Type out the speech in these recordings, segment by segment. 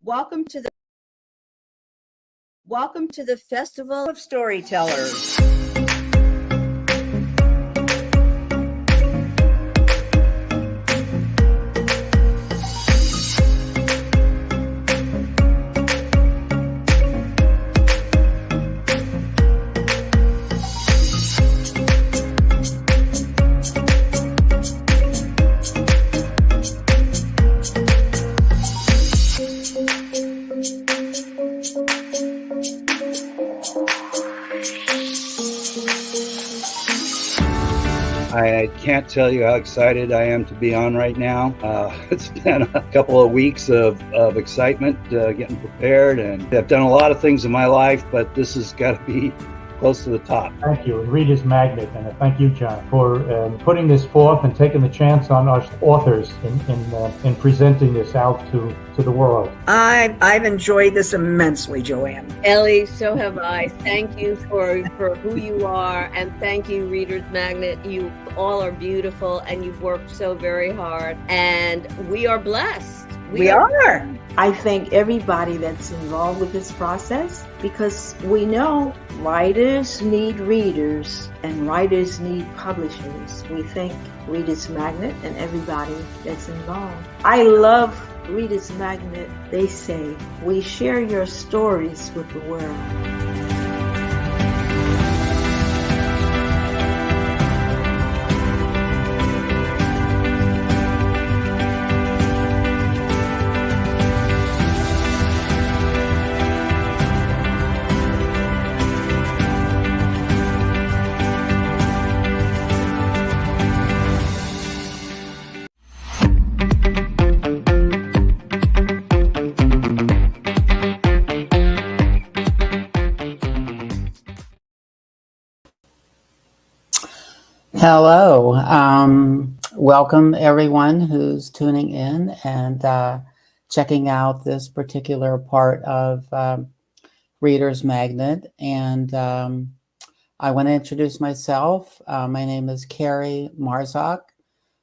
Welcome to the Festival of Storytellers. I can't tell you how excited I am to be on right now. It's been a couple of weeks of excitement, getting prepared, and I've done a lot of things in my life, but this has got to be close to the top. Thank you, Reader's Magnet, and thank you, John, for putting this forth and taking the chance on us authors in presenting this out to the world. I've enjoyed this immensely, Joanne. Ellie, so have I. Thank you for who you are, and thank you, Reader's Magnet. You all are beautiful, and you've worked so very hard, and we are blessed. We are. I thank everybody that's involved with this process, because we know writers need readers and writers need publishers. We thank Reader's Magnet and everybody that's involved. I love Reader's Magnet. They say, we share your stories with the world. Hello. Welcome everyone who's tuning in and checking out this particular part of Reader's Magnet. And I want to introduce myself. My name is Kerry Marzock.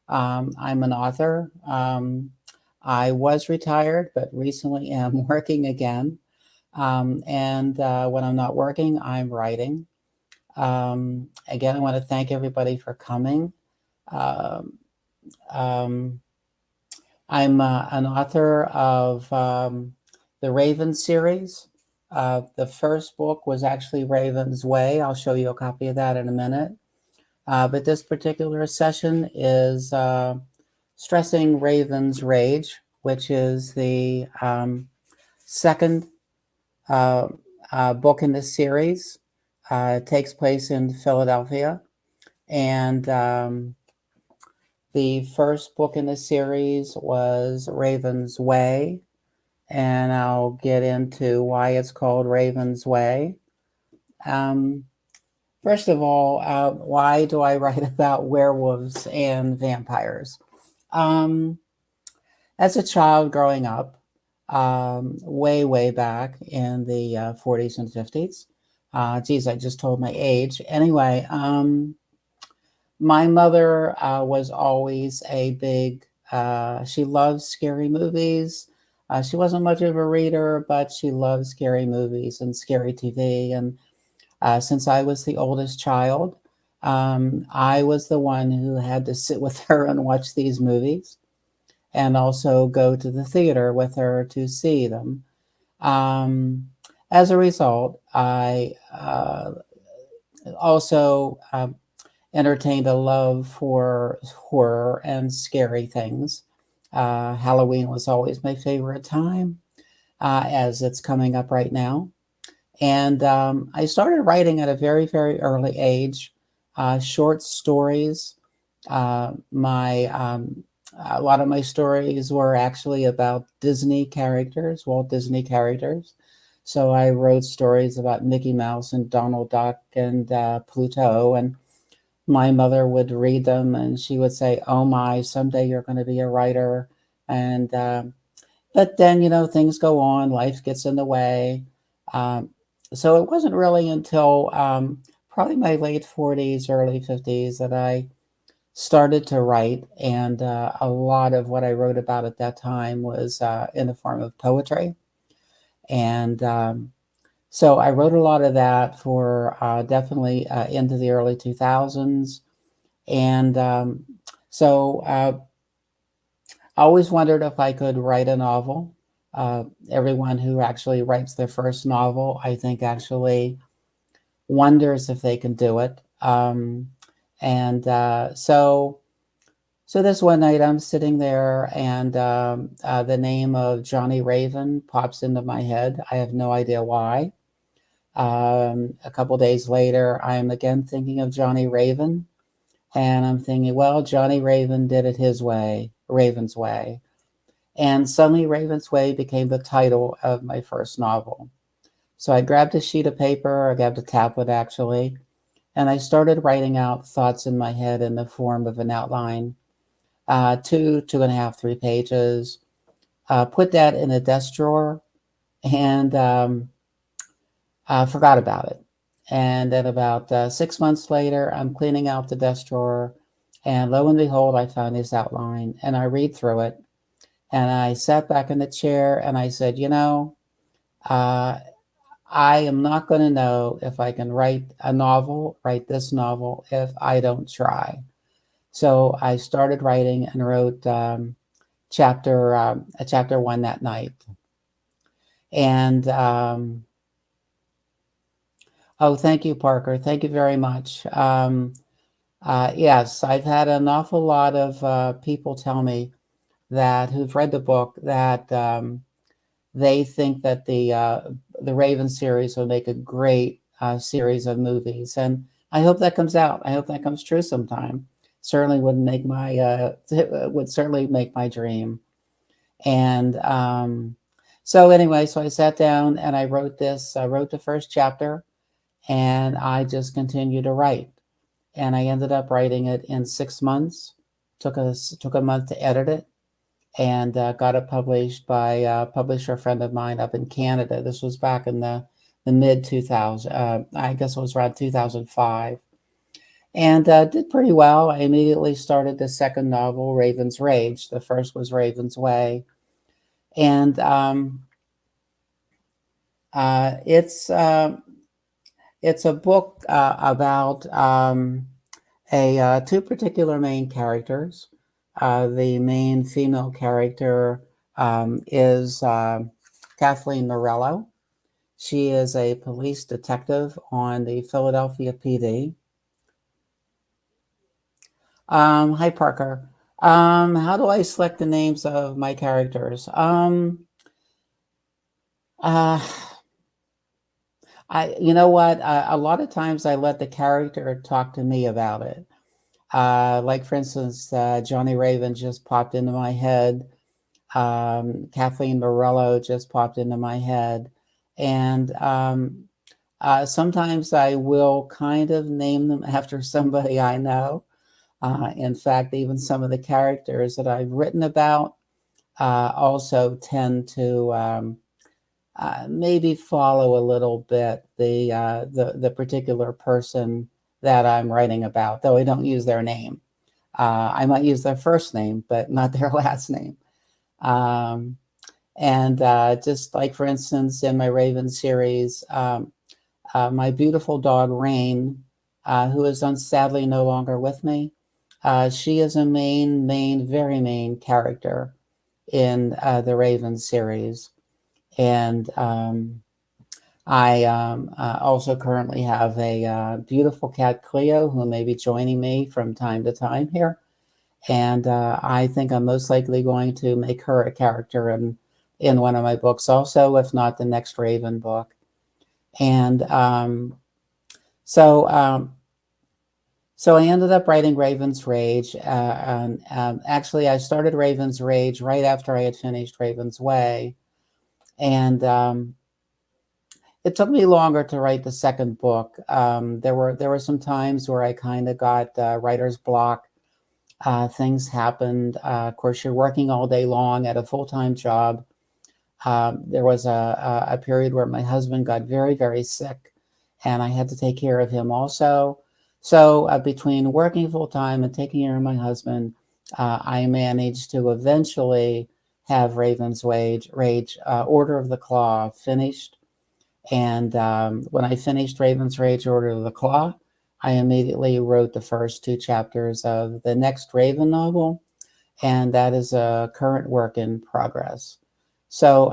I'm an author. I was retired, but recently am working again. And when I'm not working, I'm writing. Again, I want to thank everybody for coming. I'm an author of the Raven series. The first book was actually Raven's Way. I'll show you a copy of that in a minute. But this particular session is Stressing Raven's Rage, which is the second book in this series. It takes place in Philadelphia, and the first book in the series was Raven's Way, and I'll get into why it's called Raven's Way. First of all, why do I write about werewolves and vampires? As a child growing up, way back in the 40s and 50s, geez, I just told my age. Anyway, my mother was always a big, she loved scary movies. She wasn't much of a reader, but she loved scary movies and scary TV. And since I was the oldest child, I was the one who had to sit with her and watch these movies, and also go to the theater with her to see them. As a result, I also entertained a love for horror and scary things. Halloween was always my favorite time, as it's coming up right now. And I started writing at a very early age, short stories. A lot of my stories were actually about Disney characters, Walt Disney characters. So I wrote stories about Mickey Mouse and Donald Duck and Pluto, and my mother would read them and she would say, "Oh my, someday you're going to be a writer." And but then, you know, things go on, life gets in the way. So it wasn't really until probably my late 40s, early 50s that I started to write, and a lot of what I wrote about at that time was in the form of poetry. And so I wrote a lot of that for definitely into the early 2000s. And I always wondered if I could write a novel. Everyone who actually writes their first novel, I think, actually wonders if they can do it. So this one night I'm sitting there, and the name of Johnny Raven pops into my head. I have no idea why. A couple days later, I'm again thinking of Johnny Raven, and I'm thinking, well, Johnny Raven did it his way, Raven's Way. And suddenly Raven's Way became the title of my first novel. So I grabbed a sheet of paper, I grabbed a tablet actually, and I started writing out thoughts in my head in the form of an outline. 2.5, 3 pages, put that in a desk drawer, and forgot about it. And then about 6 months later, I'm cleaning out the desk drawer, and lo and behold, I found this outline, and I read through it, and I sat back in the chair, and I said, I am not going to know if I can write this novel, if I don't try. So I started writing and wrote chapter 1 that night. And oh, thank you, Parker. Thank you very much. Yes, I've had an awful lot of people tell me that who've read the book that they think that the Raven series will make a great series of movies, and I hope that comes out. I hope that comes true sometime. Certainly would make my would certainly make my dream. And so anyway, so I sat down and I wrote this. I wrote the first chapter, and I just continued to write. And I ended up writing it in 6 months. Took a month to edit it, and got it published by a publisher friend of mine up in Canada. This was back in the mid 2000s. I guess it was around 2005. And did pretty well. I immediately started the second novel, Raven's Rage. The first was Raven's Way. And it's a book about two particular main characters. The main female character is Kathleen Morello. She is a police detective on the Philadelphia PD. Hi, Parker. How do I select the names of my characters? You know what? A lot of times I let the character talk to me about it. Like, for instance, Johnny Raven just popped into my head. Kathleen Morello just popped into my head. And sometimes I will kind of name them after somebody I know. In fact, even some of the characters that I've written about also tend to maybe follow a little bit the particular person that I'm writing about, though I don't use their name. I might use their first name, but not their last name. And just like, for instance, in my Raven series, my beautiful dog, Rain, who is sadly no longer with me, she is a very main character in the Raven series. And I also currently have a beautiful cat, Cleo, who may be joining me from time to time here. And I think I'm most likely going to make her a character in one of my books also, if not the next Raven book. And so I ended up writing Raven's Rage. Actually, I started Raven's Rage right after I had finished Raven's Way. And it took me longer to write the second book. There were some times where I kind of got writer's block. Things happened. Of course, you're working all day long at a full-time job. There was a period where my husband got very, very sick, and I had to take care of him also. So between working full-time and taking care of my husband, I managed to eventually have Raven's Rage Order of the Claw finished. And when I finished Raven's Rage Order of the Claw, I immediately wrote the first 2 chapters of the next Raven novel, and that is a current work in progress. So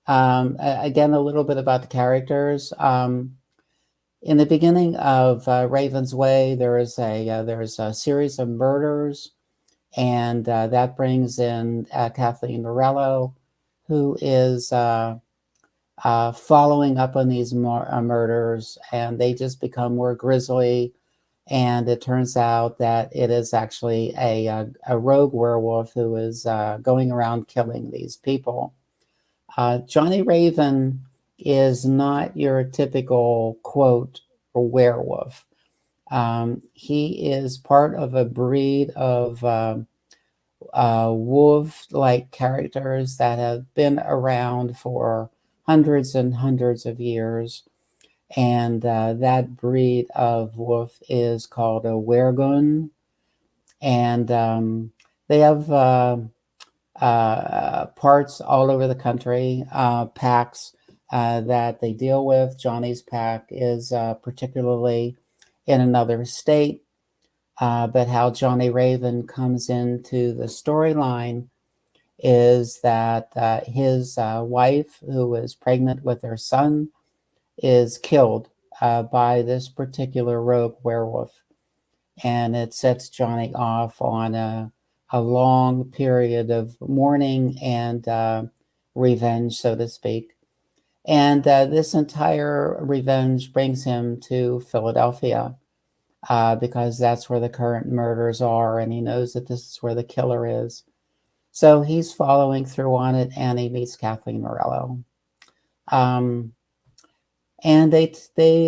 again, a little bit about the characters. In the beginning of Raven's Way, there's a series of murders, and that brings in Kathleen Morello, who is following up on these murders, and they just become more grisly. And it turns out that it is actually a rogue werewolf who is going around killing these people. Johnny Raven is not your typical, quote, werewolf. He is part of a breed of wolf-like characters that have been around for hundreds and hundreds of years. And that breed of wolf is called a wergun. And they have parts all over the country, packs that they deal with. Johnny's pack is particularly in another state. But how Johnny Raven comes into the storyline is that his wife, who is pregnant with her son, is killed by this particular rogue werewolf. And it sets Johnny off on a long period of mourning and revenge, so to speak. And this entire revenge brings him to Philadelphia because that's where the current murders are, and he knows that this is where the killer is. So he's following through on it, and he meets Kathleen Morello. And they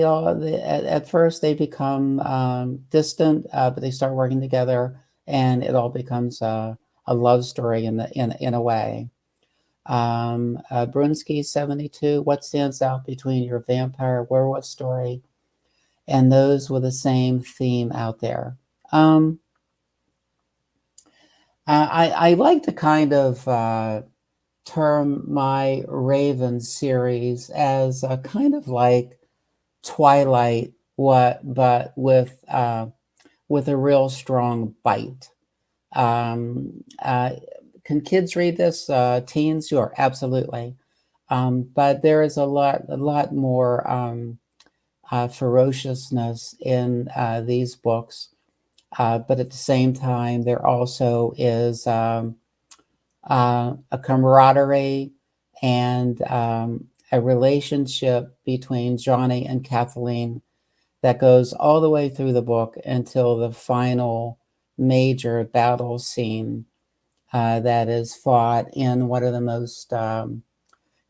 at first they become distant, but they start working together, and it all becomes a love story in a way. Brunsky 72. What stands out between your vampire werewolf story and those with the same theme out there? I like to kind of term my Raven series as a kind of like Twilight, but with a real strong bite. Can kids read this? Teens, sure, absolutely. But there is a lot more ferociousness in these books. But at the same time, there also is a camaraderie and a relationship between Johnny and Kathleen that goes all the way through the book until the final major battle scene that is fought in one of the most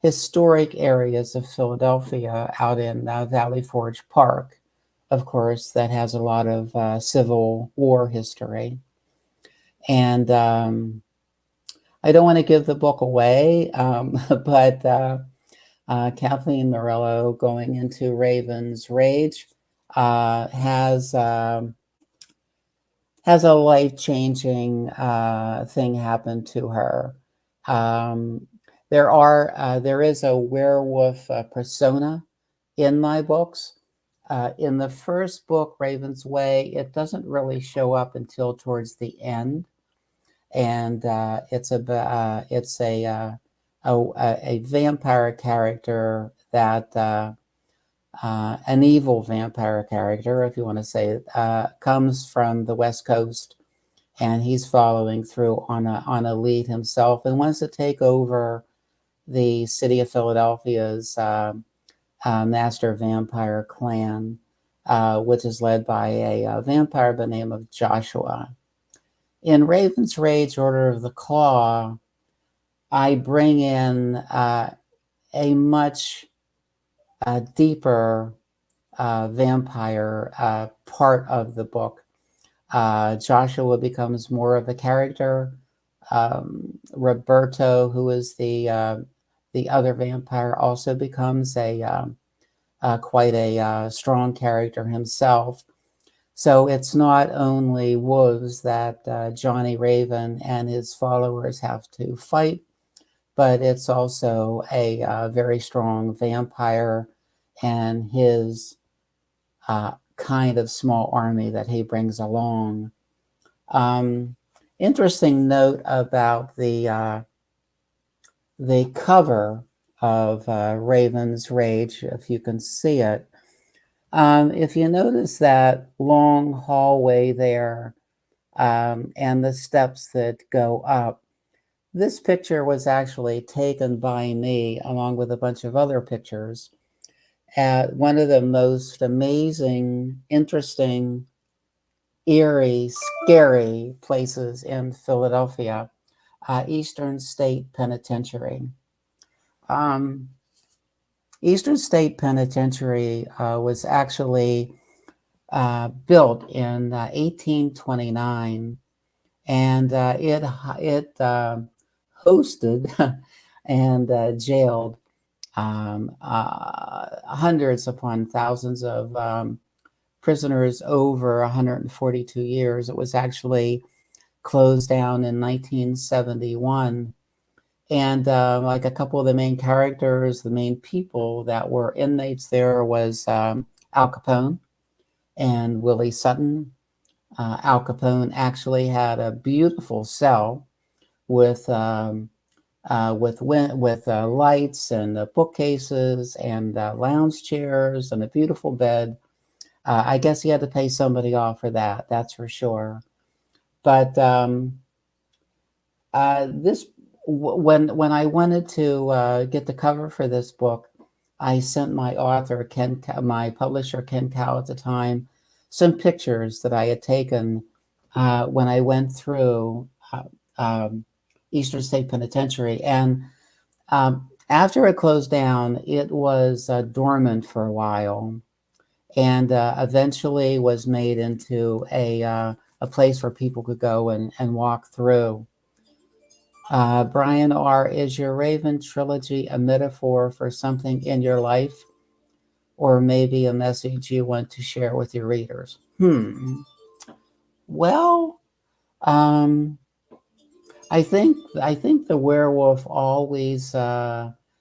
historic areas of Philadelphia, out in Valley Forge Park, of course, that has a lot of Civil War history. And I don't want to give the book away, but Kathleen Morello going into Raven's Rage has a life-changing thing happen to her. There is a werewolf persona in my books. In the first book, Raven's Way, it doesn't really show up until towards the end, and it's a vampire character that an evil vampire character, if you want to say it, comes from the West Coast, and he's following through on a lead himself and wants to take over the city of Philadelphia's master vampire clan, which is led by a vampire by the name of Joshua. In Raven's Rage Order of the Claw, I bring in a much deeper vampire part of the book. Joshua becomes more of a character. Roberto, who is the other vampire, also becomes quite a strong character himself. So it's not only wolves that Johnny Raven and his followers have to fight, but it's also a very strong vampire and his kind of small army that he brings along. Interesting note about the cover of Raven's Rage, if you can see it. If you notice that long hallway there and the steps that go up, this picture was actually taken by me along with a bunch of other pictures at one of the most amazing, interesting, eerie, scary places in Philadelphia, Eastern State Penitentiary. Eastern State Penitentiary was actually built in 1829, and it hosted and jailed hundreds upon thousands of prisoners over 142 years. It was actually closed down in 1971. And like a couple of the main characters, the main people that were inmates there was Al Capone and Willie Sutton. Al Capone actually had a beautiful cell with lights and bookcases and lounge chairs and a beautiful bed. I guess he had to pay somebody off for that. That's for sure. But when I wanted to get the cover for this book, I sent my author my publisher Ken Cow at the time, some pictures that I had taken when I went through Eastern State Penitentiary, and after it closed down, it was dormant for a while, and eventually was made into a place where people could go and walk through. Brian R., is your Raven trilogy a metaphor for something in your life, or maybe a message you want to share with your readers? Well, I think the werewolf always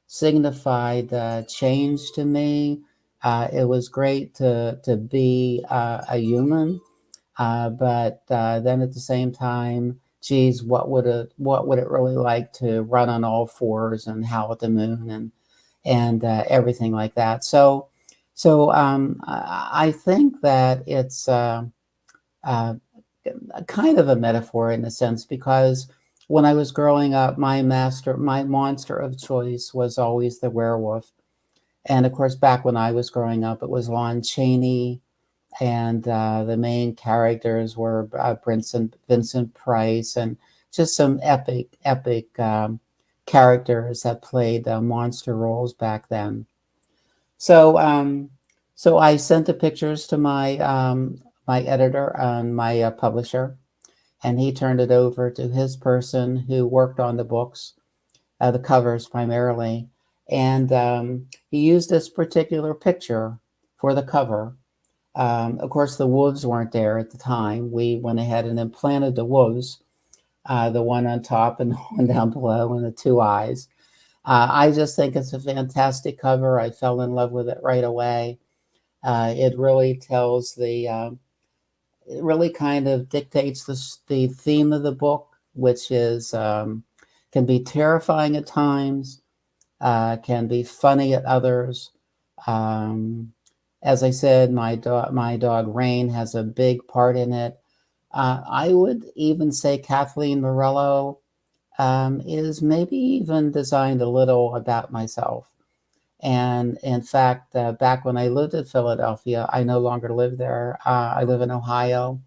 signified change to me. It was great to be a human, but then at the same time, geez, what would it really like to run on all fours and howl at the moon and everything like that? So I think that it's kind of a metaphor in a sense, because when I was growing up, my monster of choice was always the werewolf. And of course, back when I was growing up, it was Lon Chaney, and the main characters were Vincent Price, and just some epic characters that played monster roles back then. So I sent the pictures to my my editor and my publisher, and he turned it over to his person who worked on the books, the covers primarily, and he used this particular picture for the cover. Of course, the wolves weren't there at the time. We went ahead and implanted the wolves, the one on top and the one down below, and the two eyes. I just think it's a fantastic cover. I fell in love with it right away. It really tells it really kind of dictates the theme of the book, which is can be terrifying at times, can be funny at others. As I said, my dog Rain has a big part in it. I would even say Kathleen Morello is maybe even designed a little about myself. And in fact, back when I lived in Philadelphia, I no longer live there. I live in Ohio.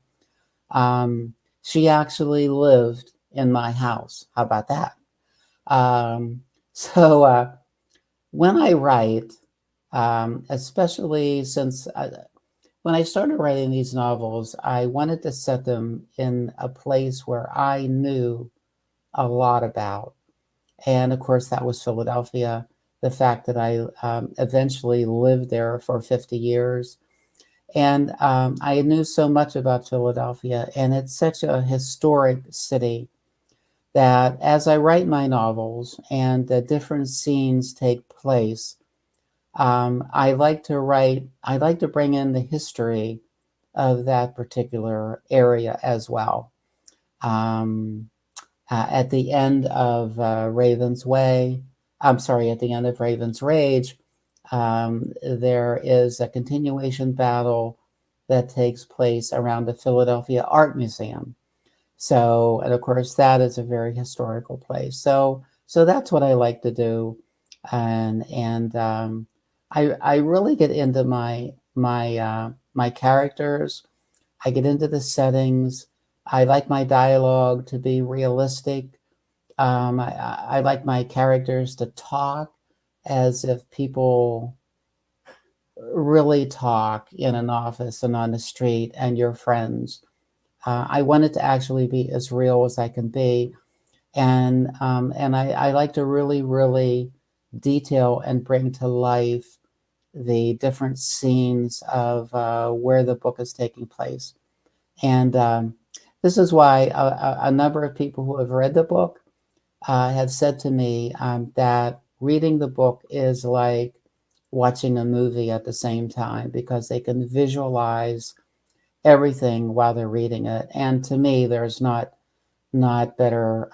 She actually lived in my house. How about that? So when I write, especially since when I started writing these novels, I wanted to set them in a place where I knew a lot about. And of course, that was Philadelphia. The fact that I eventually lived there for 50 years. And I knew so much about Philadelphia, and it's such a historic city that as I write my novels and the different scenes take place, I like to bring in the history of that particular area as well. Um, at the end of Raven's Way, I'm sorry, at the end of Raven's Rage, there is a continuation battle that takes place around the Philadelphia Art Museum. So, and of course, that is a very historical place. So that's what I like to do, and I really get into my characters. I get into the settings. I like my dialogue to be realistic. I like my characters to talk as if people really talk in an office and on the street and your friends. I want it to actually be as real as I can be, and I like to really, really detail and bring to life the different scenes of where the book is taking place. And this is why a number of people who have read the book have said to me that reading the book is like watching a movie at the same time because they can visualize everything while they're reading it. And to me, there's not better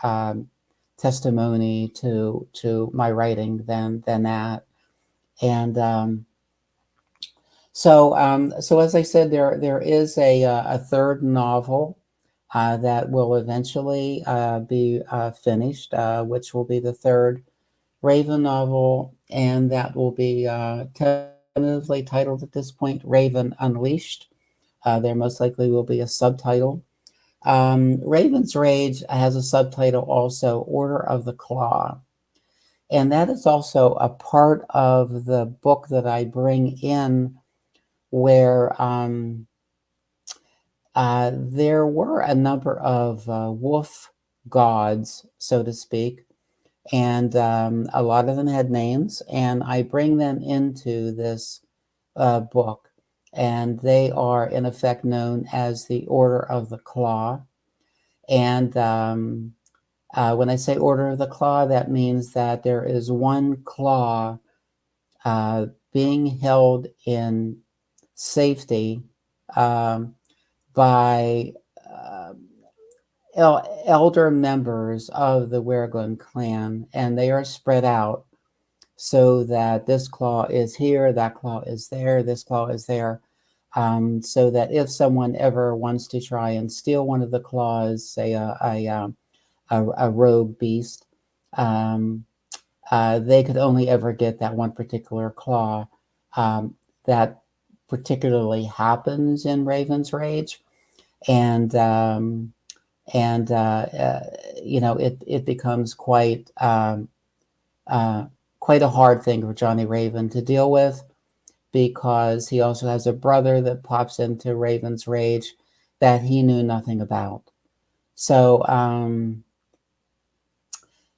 testimony to my writing than that. And so as I said, there is a third novel that will eventually be finished, which will be the third Raven novel, and that will be tentatively titled at this point Raven Unleashed. There most likely will be a subtitle. Raven's Rage has a subtitle also, Order of the Claw. And that is also a part of the book that I bring in where there were a number of wolf gods, so to speak, and a lot of them had names, and I bring them into this book, and they are in effect known as the Order of the Claw. And when I say Order of the Claw, that means that there is one claw being held in safety by elder members of the Wergun clan, and they are spread out so that this claw is here, that claw is there, this claw is there, so that if someone ever wants to try and steal one of the claws, say a rogue beast, they could only ever get that one particular claw. That particularly happens in Raven's Rage, and it becomes quite quite a hard thing for Johnny Raven to deal with, because he also has a brother that pops into Raven's Rage that he knew nothing about. So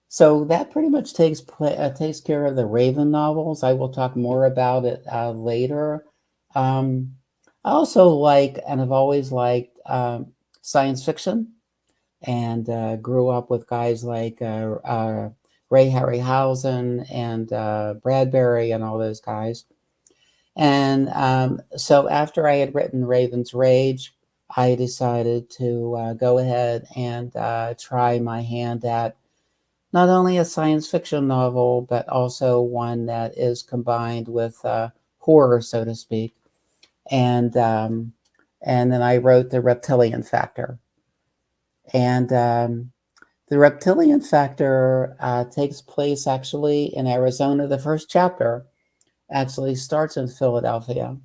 so that pretty much takes care of the Raven novels. I will talk more about it later. I also like, and have always liked, science fiction, and grew up with guys like Ray Harryhausen and Bradbury and all those guys. And so after I had written Raven's Rage, I decided to go ahead and try my hand at not only a science fiction novel, but also one that is combined with horror, so to speak. And then I wrote The Reptilian Factor. And The Reptilian Factor takes place actually in Arizona. The first chapter actually starts in Philadelphia.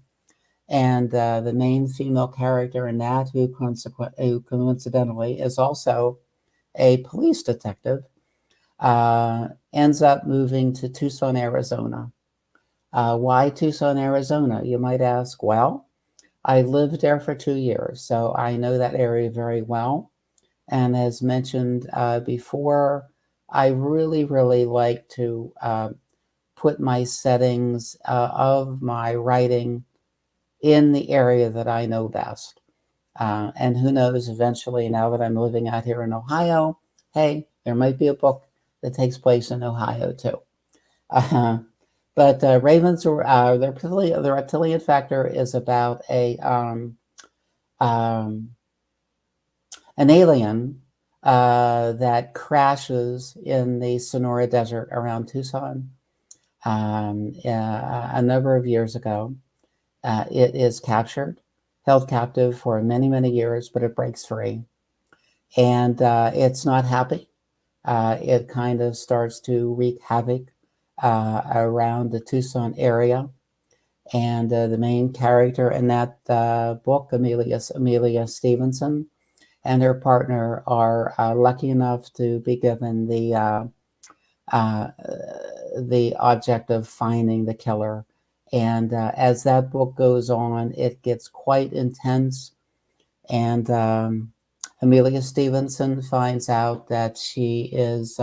And the main female character in that, who coincidentally is also a police detective, ends up moving to Tucson, Arizona. Why Tucson, Arizona? You might ask. Well, I lived there for 2 years, so I know that area very well. And as mentioned before, I really, really like to put my settings of my writing in the area that I know best. And who knows, eventually, now that I'm living out here in Ohio, hey, there might be a book that takes place in Ohio too. But ravens, the reptilian factor is about an alien that crashes in the Sonora Desert around Tucson a number of years ago. It is captured, held captive for many, many years, but it breaks free. And it's not happy. It kind of starts to wreak havoc around the Tucson area. And the main character in that book, Amelia Stevenson, and her partner are lucky enough to be given the object of finding the killer. And as that book goes on, it gets quite intense. And Amelia Stevenson finds out that she is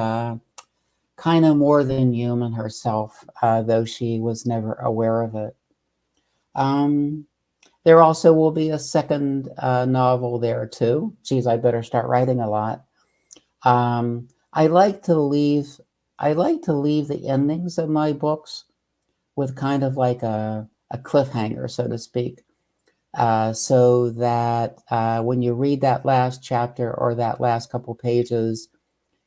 kind of more than human herself, though she was never aware of it. There also will be a second novel there too. Geez, I better start writing a lot. I like to leave the endings of my books with kind of like a cliffhanger, so to speak, so that when you read that last chapter or that last couple pages,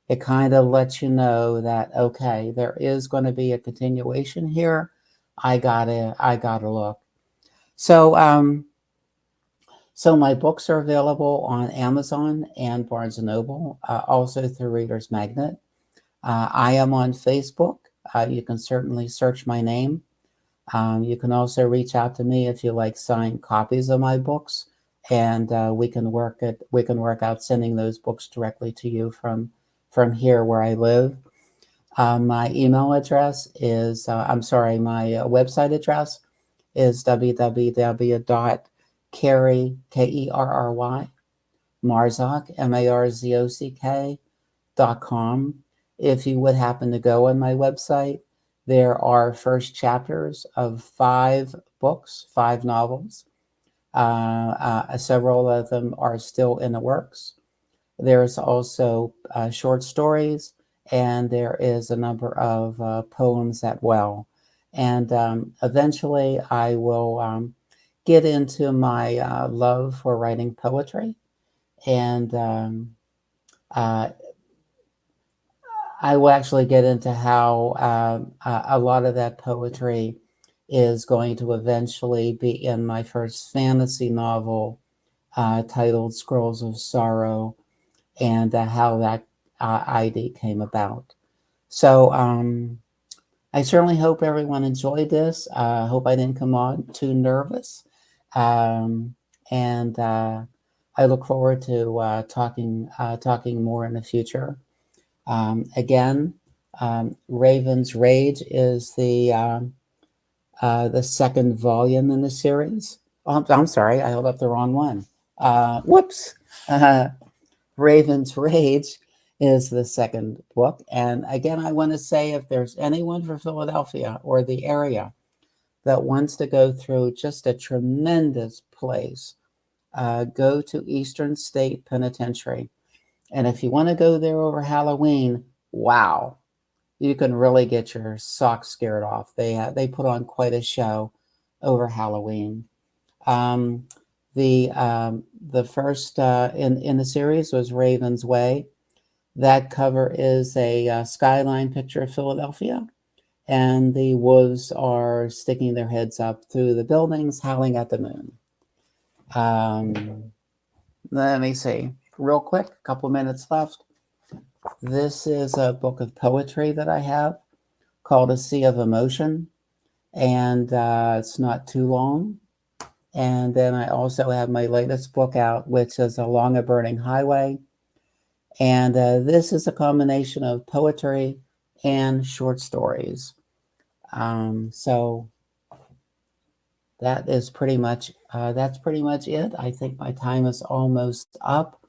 it kind of lets you know that, okay, there is going to be a continuation here. I gotta look. So, so my books are available on Amazon and Barnes & Noble, also through Reader's Magnet. I am on Facebook. You can certainly search my name. You can also reach out to me if you like signed copies of my books, and we can work out sending those books directly to you from here where I live. My email address is my website address is www.Kerry, Kerry, Marzock, Marzock.com. If you would happen to go on my website, there are first chapters of 5 books, 5 novels. Several of them are still in the works. There's also short stories, and there is a number of poems as well. And eventually I will get into my love for writing poetry. And I will actually get into how a lot of that poetry is going to eventually be in my first fantasy novel titled Scrolls of Sorrow, and how that idea came about. So I certainly hope everyone enjoyed this. I hope I didn't come on too nervous. And I look forward to talking more in the future. Again, Raven's Rage is the second volume in the series. Oh, I'm sorry, I held up the wrong one. Whoops. Raven's Rage is the second book. And again, I want to say, if there's anyone from Philadelphia or the area that wants to go through just a tremendous place, go to Eastern State Penitentiary. And if you want to go there over Halloween, wow, you can really get your socks scared off. They put on quite a show over Halloween. The first in the series was Raven's Way. That cover is a skyline picture of Philadelphia, and the wolves are sticking their heads up through the buildings, howling at the moon. Let me see, real quick, a couple minutes left. This is a book of poetry that I have called A Sea of Emotion, and it's not too long. And then I also have my latest book out, which is Along a Burning Highway. And this is a combination of poetry and short stories. So that's pretty much it. I think my time is almost up.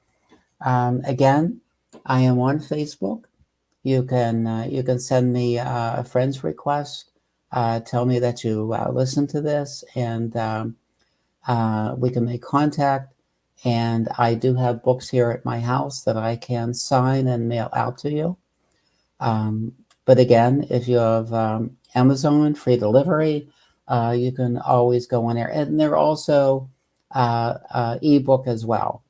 Again, I am on Facebook. You can send me a friend's request. Tell me that you listen to this, and we can make contact. And I do have books here at my house that I can sign and mail out to you. But again, if you have Amazon free delivery, you can always go on there. And they're also ebook as well.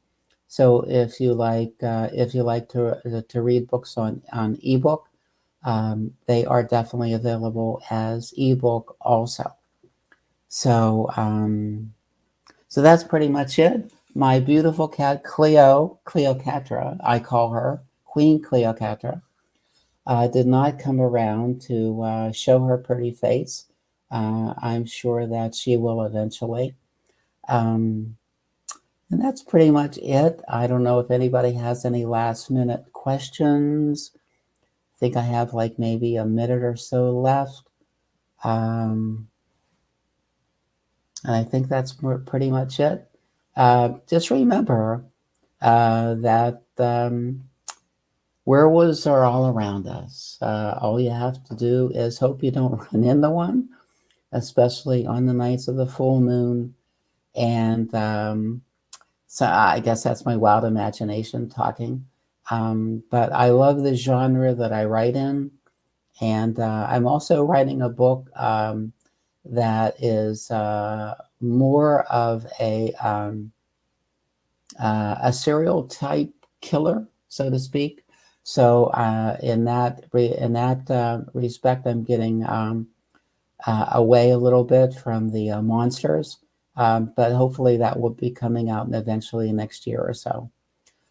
So if you like to read books on ebook, they are definitely available as ebook also. So so that's pretty much it. My beautiful cat Cleopatra, I call her Queen Cleopatra, did not come around to show her pretty face. I'm sure that she will eventually. And that's pretty much it. I don't know if anybody has any last minute questions. I think I have like maybe a minute or so left. And I think that's pretty much it. Just remember that werewolves are all around us. All you have to do is hope you don't run into one, especially on the nights of the full moon. And so I guess that's my wild imagination talking. But I love the genre that I write in. And I'm also writing a book that is more of a serial type killer, so to speak. So in that respect, I'm getting away a little bit from the monsters, but hopefully that will be coming out eventually next year or so.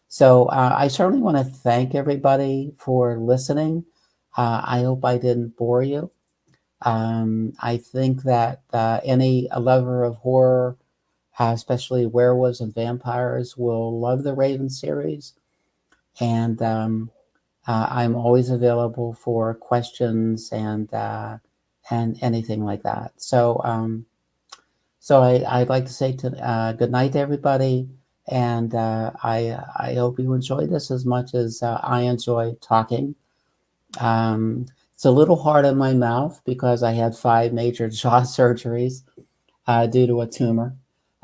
So I certainly want to thank everybody for listening. I hope I didn't bore you. I think that any lover of horror, especially werewolves and vampires, will love the Raven series. And I'm always available for questions and anything like that. So I'd like to say good night to everybody. And I hope you enjoyed this as much as I enjoyed talking. It's a little hard on my mouth because I had 5 major jaw surgeries due to a tumor.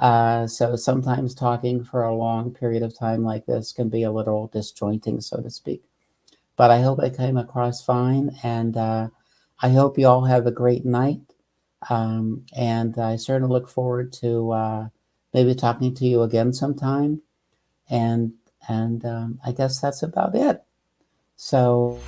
So sometimes talking for a long period of time like this can be a little disjointing, so to speak. But I hope I came across fine, and I hope you all have a great night. And I certainly look forward to maybe talking to you again sometime. And I guess that's about it. So.